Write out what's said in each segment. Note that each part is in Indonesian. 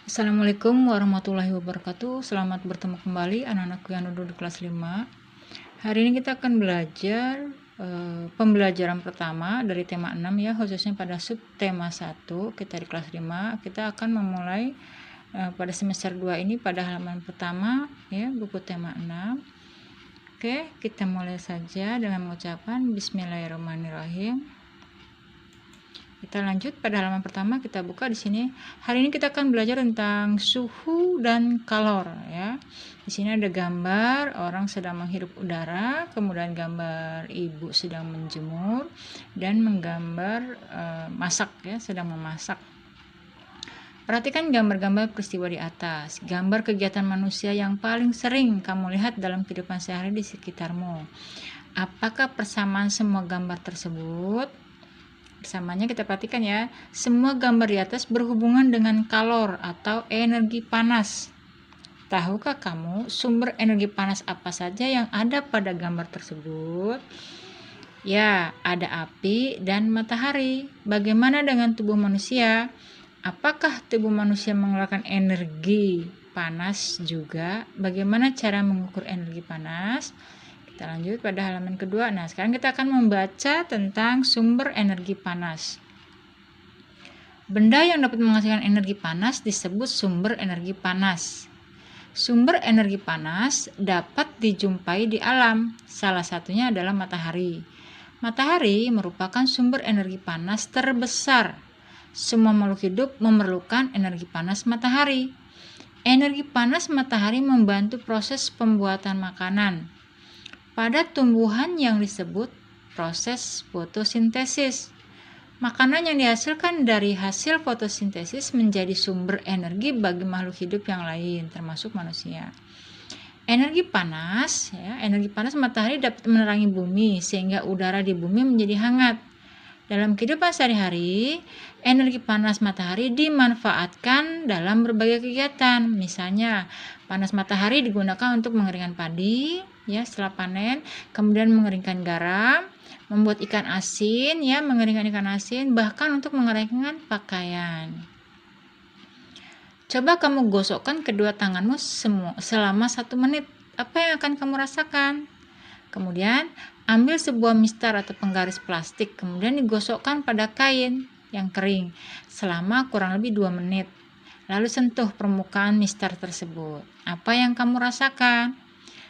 Assalamualaikum warahmatullahi wabarakatuh. Selamat bertemu kembali anak-anakku yang duduk di kelas 5. Hari ini kita akan belajar pembelajaran pertama dari tema 6 ya, khususnya pada subtema 1 kita di kelas 5. Kita akan memulai pada semester 2 ini pada halaman pertama ya, buku tema 6. Oke, kita mulai saja dengan mengucapkan bismillahirrahmanirrahim. Kita lanjut pada halaman pertama, kita buka di sini. Hari ini kita akan belajar tentang suhu dan kalor ya. Di sini ada gambar orang sedang menghirup udara, kemudian gambar ibu sedang menjemur dan menggambar masak ya, sedang memasak. Perhatikan gambar-gambar peristiwa di atas. Gambar kegiatan manusia yang paling sering kamu lihat dalam kehidupan sehari di sekitarmu. Apakah persamaan semua gambar tersebut? Persamanya kita perhatikan ya, semua gambar di atas berhubungan dengan kalor atau energi panas. Tahukah kamu sumber energi panas apa saja yang ada pada gambar tersebut? Ya, ada api dan matahari. Bagaimana dengan tubuh manusia? Apakah tubuh manusia mengeluarkan energi panas juga? Bagaimana cara mengukur energi panas? Kita lanjut pada halaman kedua. Nah, sekarang kita akan membaca tentang sumber energi panas. Benda yang dapat menghasilkan energi panas disebut sumber energi panas. Sumber energi panas dapat dijumpai di alam. Salah satunya adalah matahari. Matahari merupakan sumber energi panas terbesar. Semua makhluk hidup memerlukan energi panas matahari. Energi panas matahari membantu proses pembuatan makanan. Pada tumbuhan yang disebut proses fotosintesis. Makanan yang dihasilkan dari hasil fotosintesis menjadi sumber energi bagi makhluk hidup yang lain, termasuk manusia. Energi panas matahari dapat menerangi bumi sehingga udara di bumi menjadi hangat. Dalam kehidupan sehari-hari, energi panas matahari dimanfaatkan dalam berbagai kegiatan. Misalnya, panas matahari digunakan untuk mengeringkan padi ya setelah panen, kemudian mengeringkan garam, membuat ikan asin ya, mengeringkan ikan asin, bahkan untuk mengeringkan pakaian. Coba kamu gosokkan kedua tanganmu selama 1 menit. Apa yang akan kamu rasakan? Kemudian ambil sebuah mistar atau penggaris plastik, kemudian digosokkan pada kain yang kering selama kurang lebih 2 menit. Lalu sentuh permukaan mistar tersebut. Apa yang kamu rasakan?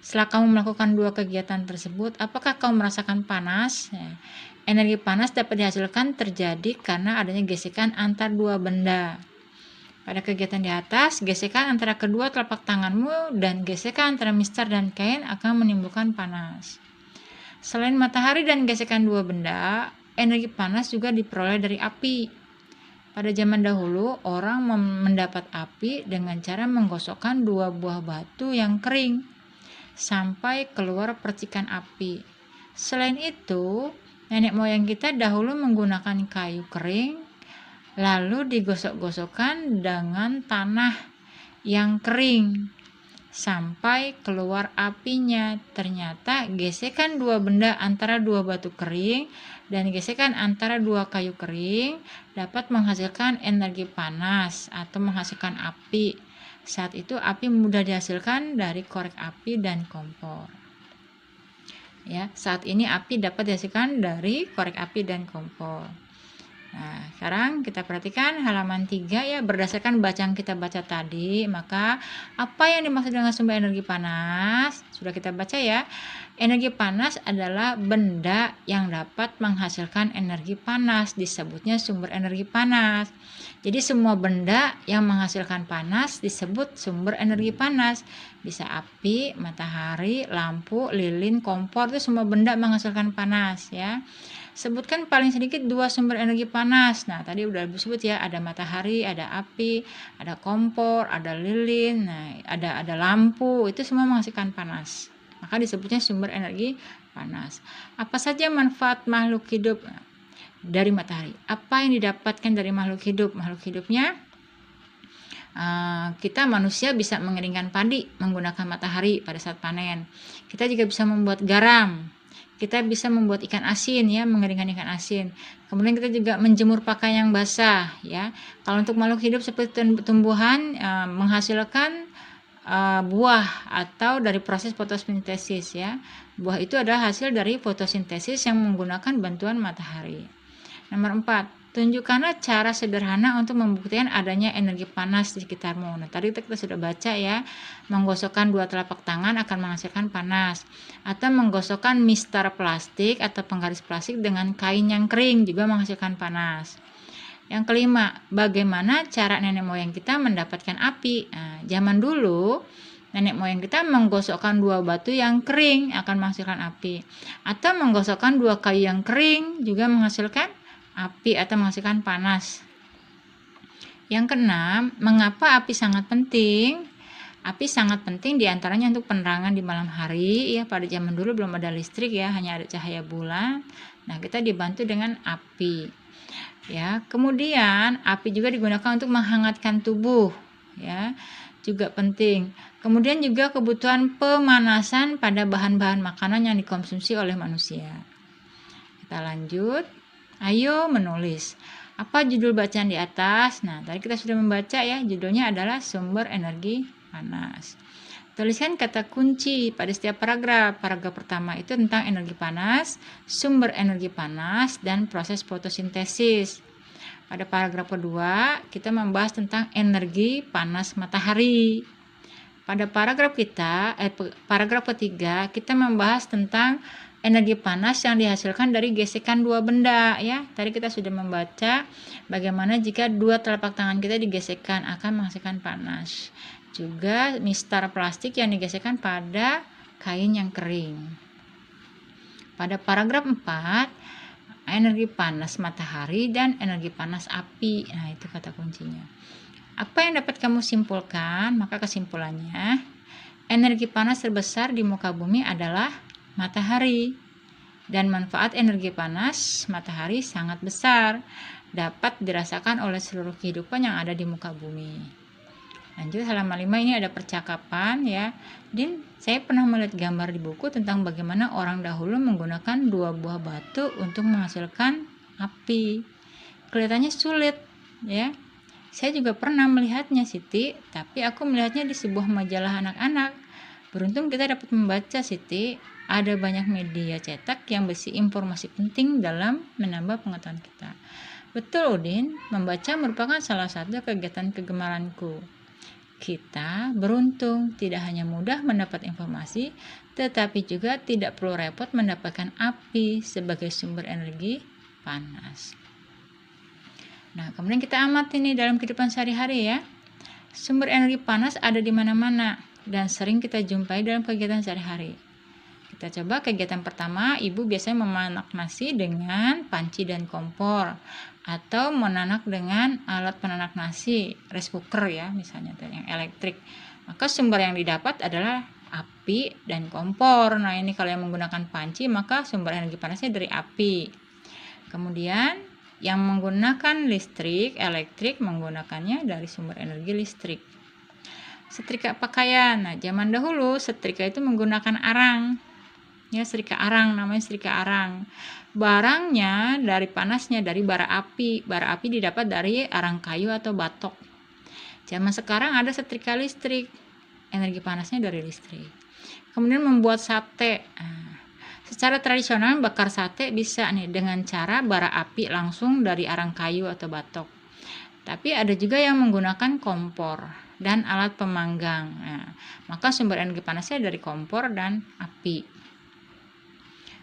Setelah kamu melakukan 2 kegiatan tersebut, apakah kamu merasakan panas? Energi panas dapat dihasilkan terjadi karena adanya gesekan antar 2 benda. Pada kegiatan di atas, gesekan antara kedua telapak tanganmu dan gesekan antara mistar dan kain akan menimbulkan panas. Selain matahari dan gesekan 2 benda, energi panas juga diperoleh dari api. Pada zaman dahulu, orang mendapat api dengan cara menggosokkan 2 buah batu yang kering sampai keluar percikan api. Selain itu, nenek moyang kita dahulu menggunakan kayu kering lalu digosok-gosokkan dengan tanah yang kering sampai keluar apinya. Ternyata gesekan 2 benda antara 2 batu kering dan gesekan antara 2 kayu kering dapat menghasilkan energi panas atau menghasilkan api. Saat itu api mudah dihasilkan dari korek api dan kompor. Ya, saat ini api dapat dihasilkan dari korek api dan kompor. Nah, sekarang kita perhatikan halaman 3 ya, berdasarkan bacaan kita baca tadi, maka apa yang dimaksud dengan sumber energi panas? Sudah kita baca ya. Energi panas adalah benda yang dapat menghasilkan energi panas, disebutnya sumber energi panas. Jadi semua benda yang menghasilkan panas disebut sumber energi panas. Bisa api, matahari, lampu, lilin, kompor, itu semua benda menghasilkan panas ya. Sebutkan paling sedikit 2 sumber energi panas. Nah, tadi udah disebut ya, ada matahari, ada api, ada kompor, ada lilin, nah, ada lampu, itu semua menghasilkan panas. Maka disebutnya sumber energi panas. Apa saja manfaat makhluk hidup dari matahari? Apa yang didapatkan dari makhluk hidup? Makhluk hidupnya kita manusia bisa mengeringkan padi menggunakan matahari pada saat panen. Kita juga bisa membuat garam. kita bisa membuat ikan asin ya, mengeringkan ikan asin. Kemudian kita juga menjemur pakaian yang basah ya. Kalau untuk makhluk hidup seperti tumbuhan menghasilkan buah atau dari proses fotosintesis ya. Buah itu adalah hasil dari fotosintesis yang menggunakan bantuan matahari. Nomor 4, tunjukkanlah cara sederhana untuk membuktikan adanya energi panas di sekitarmu. Nah, tadi kita sudah baca ya, menggosokkan 2 telapak tangan akan menghasilkan panas. Atau menggosokkan mistar plastik atau penggaris plastik dengan kain yang kering juga menghasilkan panas. Yang kelima, bagaimana cara nenek moyang kita mendapatkan api? Nah, zaman dulu nenek moyang kita menggosokkan 2 batu yang kering akan menghasilkan api. Atau menggosokkan 2 kayu yang kering juga menghasilkan api atau menghasilkan panas. Yang keenam, mengapa api sangat penting? Api sangat penting diantaranya untuk penerangan di malam hari ya. Pada zaman dulu belum ada listrik ya, hanya ada cahaya bulan. Nah, kita dibantu dengan api ya. Kemudian api juga digunakan untuk menghangatkan tubuh ya, juga penting. Kemudian juga kebutuhan pemanasan pada bahan-bahan makanan yang dikonsumsi oleh manusia. Kita lanjut. Ayo menulis. Apa judul bacaan di atas? Nah, tadi kita sudah membaca ya, judulnya adalah sumber energi panas. Tuliskan kata kunci pada setiap paragraf. Paragraf pertama itu tentang energi panas, sumber energi panas, dan proses fotosintesis. Pada paragraf kedua, kita membahas tentang energi panas matahari. Pada paragraf paragraf ketiga, kita membahas tentang energi panas yang dihasilkan dari gesekan 2 benda ya. Tadi kita sudah membaca bagaimana jika 2 telapak tangan kita digesekkan akan menghasilkan panas. Juga mistar plastik yang digesekkan pada kain yang kering. Pada paragraf 4, energi panas matahari dan energi panas api. Nah, itu kata kuncinya. Apa yang dapat kamu simpulkan? Maka kesimpulannya, energi panas terbesar di muka bumi adalah matahari. Dan manfaat energi panas matahari sangat besar, dapat dirasakan oleh seluruh kehidupan yang ada di muka bumi. Lanjut halaman 5, ini ada percakapan ya. Din, saya pernah melihat gambar di buku tentang bagaimana orang dahulu menggunakan 2 buah batu untuk menghasilkan api. Kelihatannya sulit ya. Saya juga pernah melihatnya Siti, tapi aku melihatnya di sebuah majalah anak-anak. Beruntung kita dapat membaca Siti. Ada banyak media cetak yang berisi informasi penting dalam menambah pengetahuan kita. Betul Udin, membaca merupakan salah satu kegiatan kegemaranku. Kita beruntung tidak hanya mudah mendapat informasi, tetapi juga tidak perlu repot mendapatkan api sebagai sumber energi panas. Nah, kemudian kita amati nih dalam kehidupan sehari-hari ya. Sumber energi panas ada di mana-mana dan sering kita jumpai dalam kegiatan sehari-hari. Kita coba kegiatan pertama, ibu biasanya memanak nasi dengan panci dan kompor, atau menanak dengan alat penanak nasi, rice cooker ya misalnya, yang elektrik. Maka sumber yang didapat adalah api dan kompor. Nah, ini kalau yang menggunakan panci, maka sumber energi panasnya dari api. Kemudian yang menggunakan listrik, elektrik menggunakannya dari sumber energi listrik. Setrika pakaian. Nah, zaman dahulu setrika itu menggunakan arang. Ya, setrika arang, namanya setrika arang. Barangnya dari panasnya dari bara api. Bara api didapat dari arang kayu atau batok. Zaman sekarang ada setrika listrik. Energi panasnya dari listrik. Kemudian membuat sate. Secara tradisional bakar sate bisa nih dengan cara bara api langsung dari arang kayu atau batok. Tapi ada juga yang menggunakan kompor dan alat pemanggang. Nah, maka sumber energi panasnya dari kompor dan api.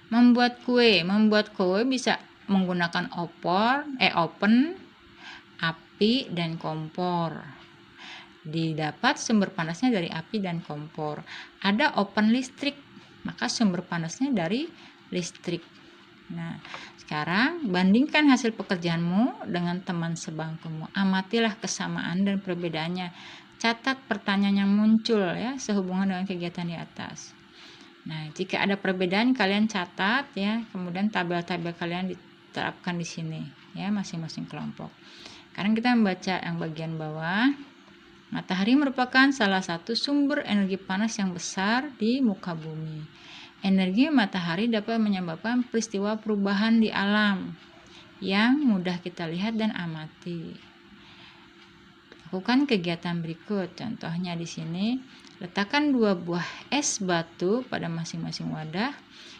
Membuat kue bisa menggunakan oven, api dan kompor. Didapat sumber panasnya dari api dan kompor. Ada oven listrik, maka sumber panasnya dari listrik. Nah, sekarang bandingkan hasil pekerjaanmu dengan teman sebangkumu. Amatilah kesamaan dan perbedaannya. Catat pertanyaan yang muncul ya sehubungan dengan kegiatan di atas. Nah, jika ada perbedaan kalian catat ya, kemudian tabel-tabel kalian diterapkan di sini ya masing-masing kelompok. Sekarang kita membaca yang bagian bawah. Matahari merupakan salah satu sumber energi panas yang besar di muka bumi. Energi matahari dapat menyebabkan peristiwa perubahan di alam yang mudah kita lihat dan amati. Lakukan kegiatan berikut. Contohnya di sini, letakkan 2 buah es batu pada masing-masing wadah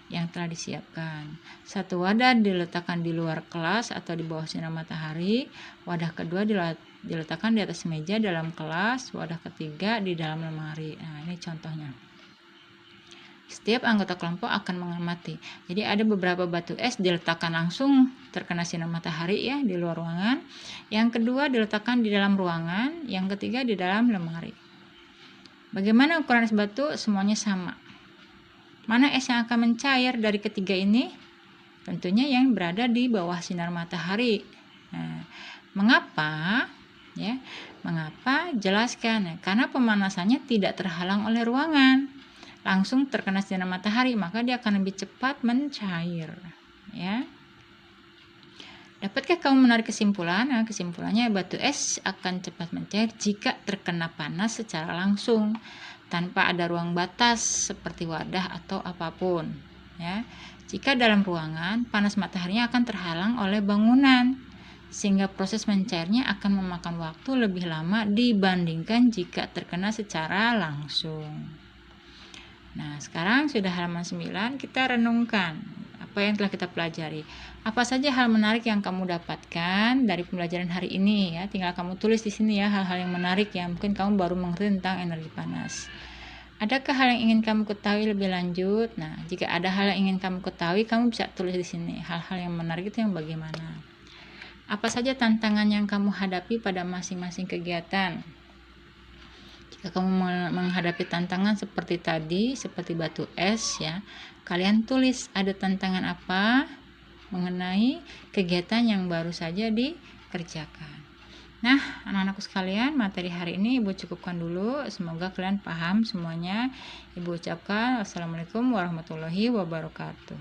yang telah disiapkan. Satu wadah diletakkan di luar kelas atau di bawah sinar matahari. Wadah kedua diletakkan di atas meja dalam kelas. Wadah ketiga di dalam lemari. Nah, ini contohnya. Setiap anggota kelompok akan mengamati. Jadi ada beberapa batu es diletakkan langsung terkena sinar matahari ya di luar ruangan. Yang kedua diletakkan di dalam ruangan. Yang ketiga di dalam lemari. Bagaimana ukuran es batu? Semuanya sama. Mana es yang akan mencair dari ketiga ini? Tentunya yang berada di bawah sinar matahari. Nah, mengapa? Ya, mengapa? Jelaskan. Nah, karena pemanasannya tidak terhalang oleh ruangan. Langsung terkena sinar matahari, maka dia akan lebih cepat mencair. Ya. Dapatkah kamu menarik kesimpulan? Nah, kesimpulannya batu es akan cepat mencair jika terkena panas secara langsung, tanpa ada ruang batas seperti wadah atau apapun. Ya. Jika dalam ruangan, panas mataharinya akan terhalang oleh bangunan, sehingga proses mencairnya akan memakan waktu lebih lama dibandingkan jika terkena secara langsung. Nah, sekarang sudah halaman 9, kita renungkan apa yang telah kita pelajari. Apa saja hal menarik yang kamu dapatkan dari pembelajaran hari ini ya. Tinggal kamu tulis di sini ya hal-hal yang menarik yang mungkin kamu baru mengerti tentang energi panas. Adakah hal yang ingin kamu ketahui lebih lanjut? Nah, jika ada hal yang ingin kamu ketahui, kamu bisa tulis di sini. Hal-hal yang menarik itu yang bagaimana? Apa saja tantangan yang kamu hadapi pada masing-masing kegiatan? Jika kamu menghadapi tantangan seperti tadi, seperti batu es ya, kalian tulis ada tantangan apa mengenai kegiatan yang baru saja dikerjakan. Nah, anak-anakku sekalian, materi hari ini Ibu cukupkan dulu. Semoga kalian paham semuanya. Ibu ucapkan wassalamualaikum warahmatullahi wabarakatuh.